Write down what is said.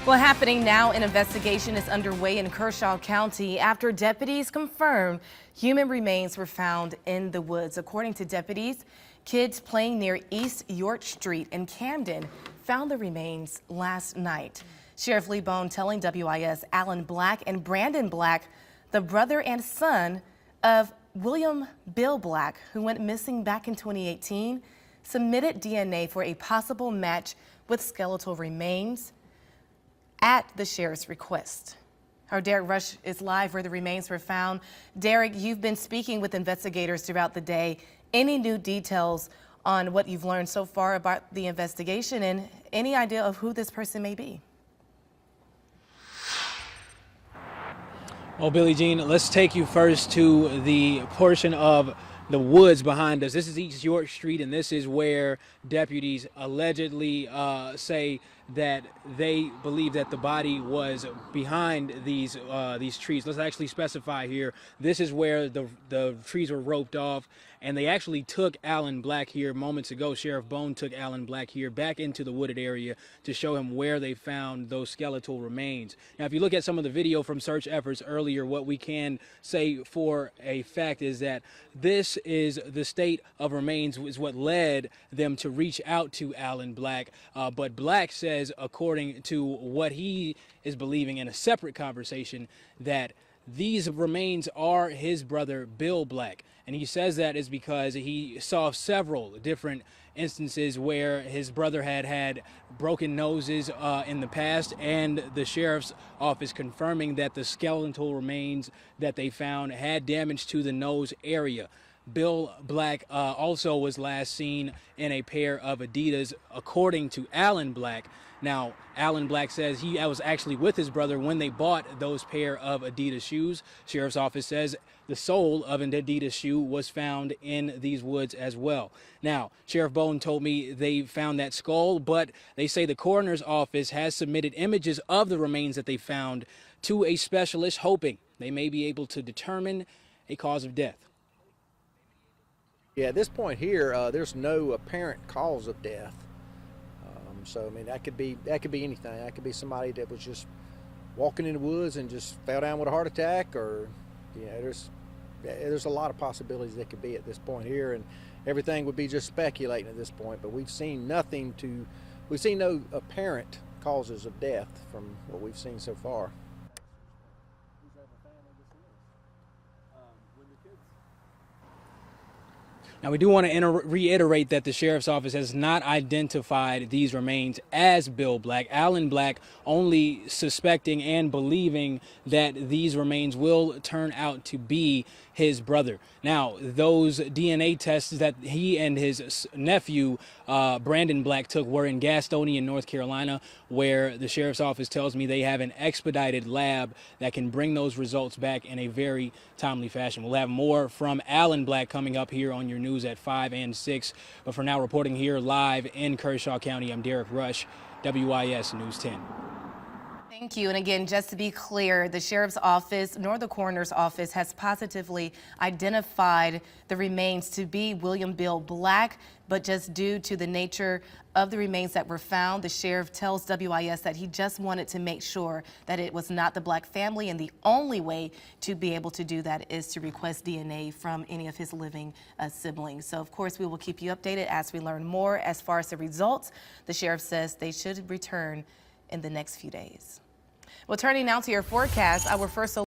Well, happening now, an investigation is underway in Kershaw County after deputies confirmed human remains were found in the woods. According to deputies, kids playing near East York Street in Camden found the remains last night. Sheriff Lee Bone telling WIS Alan Black and Brandon Black, the brother and son of William Bill Black, who went missing back in 2018, submitted DNA for a possible match with skeletal remains at the sheriff's request. Our Derek Rush is live where the remains were found. Derek, you've been speaking with investigators throughout the day. Any new details on what you've learned so far about the investigation and any idea of who this person may be? Well, Billie Jean, let's take you first to the portion of the woods behind us. This is East York Street, and this is where deputies allegedly say that they believe that the body was behind these trees. Let's actually specify here. This is where the trees were roped off, and they actually took Alan Black here moments ago. Sheriff Bone took Alan Black here back into the wooded area to show him where they found those skeletal remains. Now, if you look at some of the video from search efforts earlier, what we can say for a fact is that this is the state of remains is what led them to reach out to Alan Black. But Black says, according to what he is believing in a separate conversation, that these remains are his brother Bill Black. And he says that is because he saw several different instances where his brother had broken noses in the past, and the sheriff's office confirming that the skeletal remains that they found had damage to the nose area. Bill Black also was last seen in a pair of Adidas, according to Alan Black. Now, Alan Black says he was actually with his brother when they bought those pair of Adidas shoes. Sheriff's office says the sole of an Adidas shoe was found in these woods as well. Now, Sheriff Bone told me they found that skull, but they say the coroner's office has submitted images of the remains that they found to a specialist, hoping they may be able to determine a cause of death. Yeah, at this point here, there's no apparent cause of death. So I mean, that could be anything. That could be somebody that was just walking in the woods and just fell down with a heart attack, or there's a lot of possibilities that could be at this point here, and everything would be just speculating at this point. But we've seen no apparent causes of death from what we've seen so far. Now, we do want to reiterate that the sheriff's office has not identified these remains as Bill Black. Alan Black only suspecting and believing that these remains will turn out to be his brother. Now, those DNA tests that he and his nephew, Brandon Black, took were in Gastonia, North Carolina, where the sheriff's office tells me they have an expedited lab that can bring those results back in a very timely fashion. We'll have more from Alan Black coming up here on your news at 5 and 6. But for now, reporting here live in Kershaw County, I'm Derek Rush, WIS News 10. Thank you. And again, just to be clear, the sheriff's office nor the coroner's office has positively identified the remains to be William Bill Black, but just due to the nature of the remains that were found, the sheriff tells WIS that he just wanted to make sure that it was not the Black family, and the only way to be able to do that is to request DNA from any of his living siblings. So, of course, we will keep you updated as we learn more. As far as the results, the sheriff says they should return in the next few days. Well, turning now to your forecast, our first